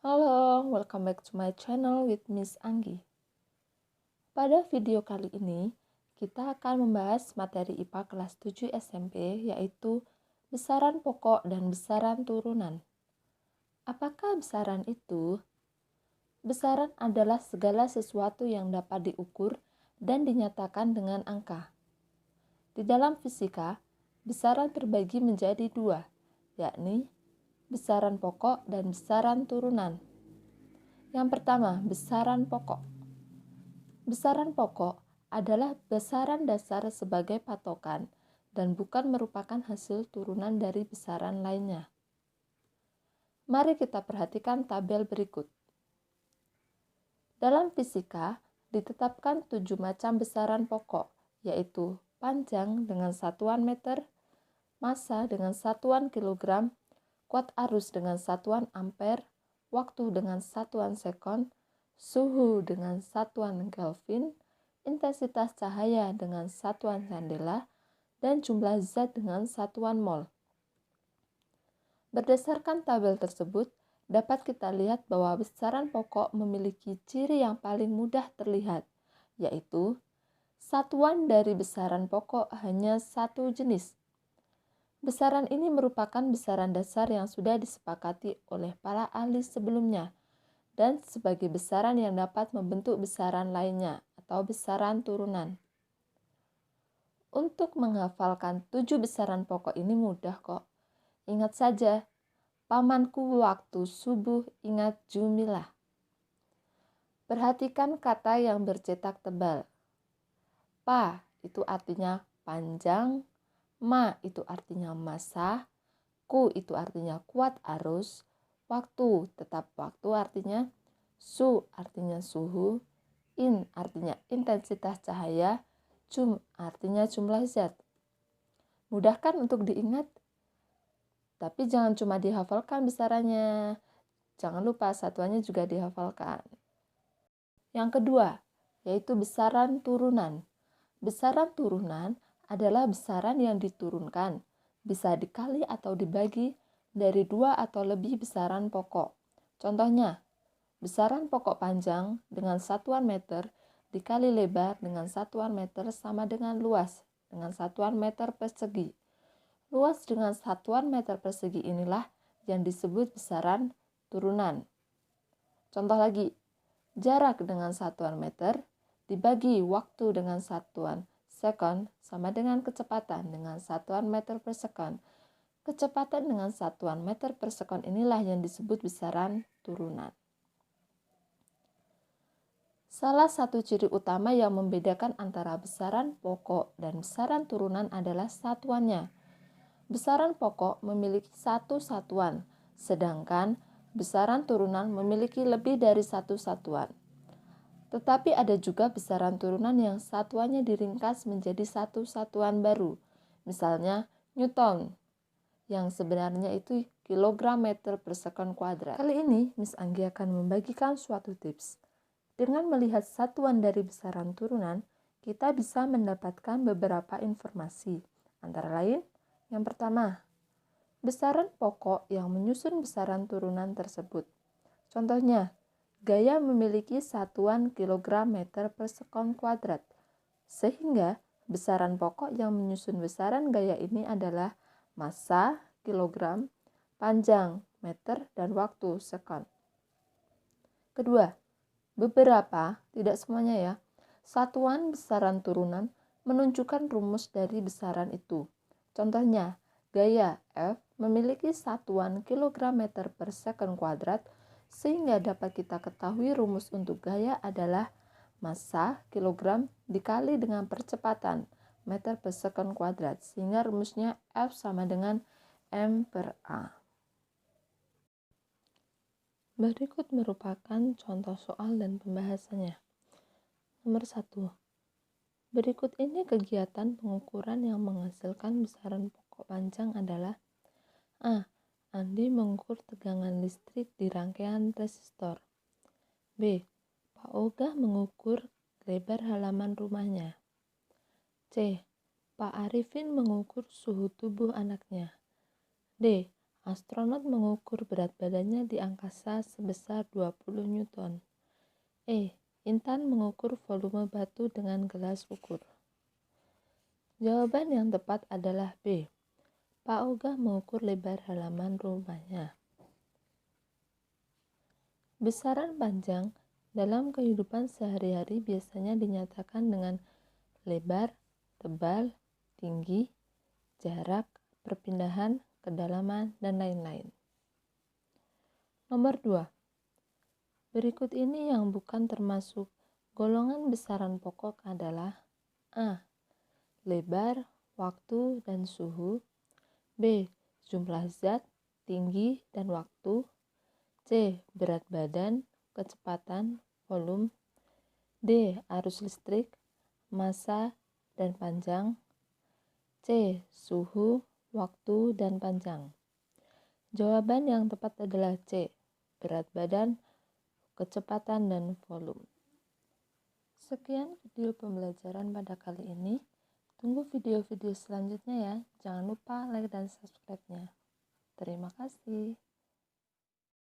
Halo, welcome back to my channel with Miss Anggi. Pada video kali ini, kita akan membahas materi IPA kelas 7 SMP yaitu besaran pokok dan besaran turunan. Apakah besaran itu? Besaran adalah segala sesuatu yang dapat diukur dan dinyatakan dengan angka. Di dalam fisika, besaran terbagi menjadi dua, yakni besaran pokok dan besaran turunan. Yang pertama, besaran pokok. Besaran pokok adalah besaran dasar sebagai patokan dan bukan merupakan hasil turunan dari besaran lainnya. Mari kita perhatikan tabel berikut. Dalam fisika, ditetapkan 7 macam besaran pokok, yaitu panjang dengan satuan meter, massa dengan satuan kilogram, kuat arus dengan satuan ampere, waktu dengan satuan sekon, suhu dengan satuan Kelvin, intensitas cahaya dengan satuan candela, dan jumlah zat dengan satuan mol. Berdasarkan tabel tersebut, dapat kita lihat bahwa besaran pokok memiliki ciri yang paling mudah terlihat, yaitu satuan dari besaran pokok hanya satu jenis. Besaran ini merupakan besaran dasar yang sudah disepakati oleh para ahli sebelumnya dan sebagai besaran yang dapat membentuk besaran lainnya atau besaran turunan. Untuk menghafalkan 7 besaran pokok ini mudah kok. Ingat saja, pamanku waktu subuh ingat jumilah. Perhatikan kata yang bercetak tebal. Pa itu artinya panjang, ma itu artinya massa, ku itu artinya kuat arus, waktu tetap waktu artinya, su artinya suhu, in artinya intensitas cahaya, jum artinya jumlah zat. Mudah kan untuk diingat? Tapi jangan cuma dihafalkan besarannya. Jangan lupa satuannya juga dihafalkan. Yang kedua, yaitu besaran turunan. Besaran turunan adalah besaran yang diturunkan, bisa dikali atau dibagi dari 2 atau lebih besaran pokok. Contohnya, besaran pokok panjang dengan satuan meter dikali lebar dengan satuan meter sama dengan luas dengan satuan meter persegi. Luas dengan satuan meter persegi inilah yang disebut besaran turunan. Contoh lagi, jarak dengan satuan meter dibagi waktu dengan satuan sekon sama dengan kecepatan dengan satuan meter per sekon. Kecepatan dengan satuan meter per sekon inilah yang disebut besaran turunan. Salah satu ciri utama yang membedakan antara besaran pokok dan besaran turunan adalah satuannya. Besaran pokok memiliki satu satuan, sedangkan besaran turunan memiliki lebih dari satu satuan. Tetapi ada juga besaran turunan yang satuannya diringkas menjadi satu satuan baru, misalnya Newton, yang sebenarnya itu kilogram meter per sekon kuadrat. Kali ini, Miss Anggi akan membagikan suatu tips. Dengan melihat satuan dari besaran turunan, kita bisa mendapatkan beberapa informasi. Antara lain, yang pertama, besaran pokok yang menyusun besaran turunan tersebut. Contohnya, gaya memiliki satuan kilogram meter per sekon kuadrat, sehingga besaran pokok yang menyusun besaran gaya ini adalah massa, kilogram, panjang, meter, dan waktu, sekon. Kedua, beberapa, tidak semuanya ya, satuan besaran turunan menunjukkan rumus dari besaran itu. Contohnya, gaya F memiliki satuan kilogram meter per sekon kuadrat, sehingga dapat kita ketahui rumus untuk gaya adalah massa kilogram dikali dengan percepatan meter per sekon kuadrat, sehingga rumusnya F sama dengan M per A. Berikut merupakan contoh soal dan pembahasannya. Nomor 1. Berikut ini kegiatan pengukuran yang menghasilkan besaran pokok panjang adalah A. Andi mengukur tegangan listrik di rangkaian resistor. B. Pak Oga mengukur lebar halaman rumahnya. C. Pak Arifin mengukur suhu tubuh anaknya. D. Astronot mengukur berat badannya di angkasa sebesar 20 Newton. E. Intan mengukur volume batu dengan gelas ukur. Jawaban yang tepat adalah B. Pak Ogah mengukur lebar halaman rumahnya. Besaran panjang dalam kehidupan sehari-hari biasanya dinyatakan dengan lebar, tebal, tinggi, jarak, perpindahan, kedalaman, dan lain-lain. Nomor 2. Berikut ini yang bukan termasuk golongan besaran pokok adalah A. Lebar, waktu, dan suhu. B. Jumlah zat, tinggi, dan waktu. C. Berat badan, kecepatan, volume. D. Arus listrik, massa, dan panjang. C. Suhu, waktu, dan panjang. Jawaban yang tepat adalah C. Berat badan, kecepatan, dan volume. Sekian video pembelajaran pada kali ini. Tunggu video-video selanjutnya ya. Jangan lupa like dan subscribe-nya. Terima kasih.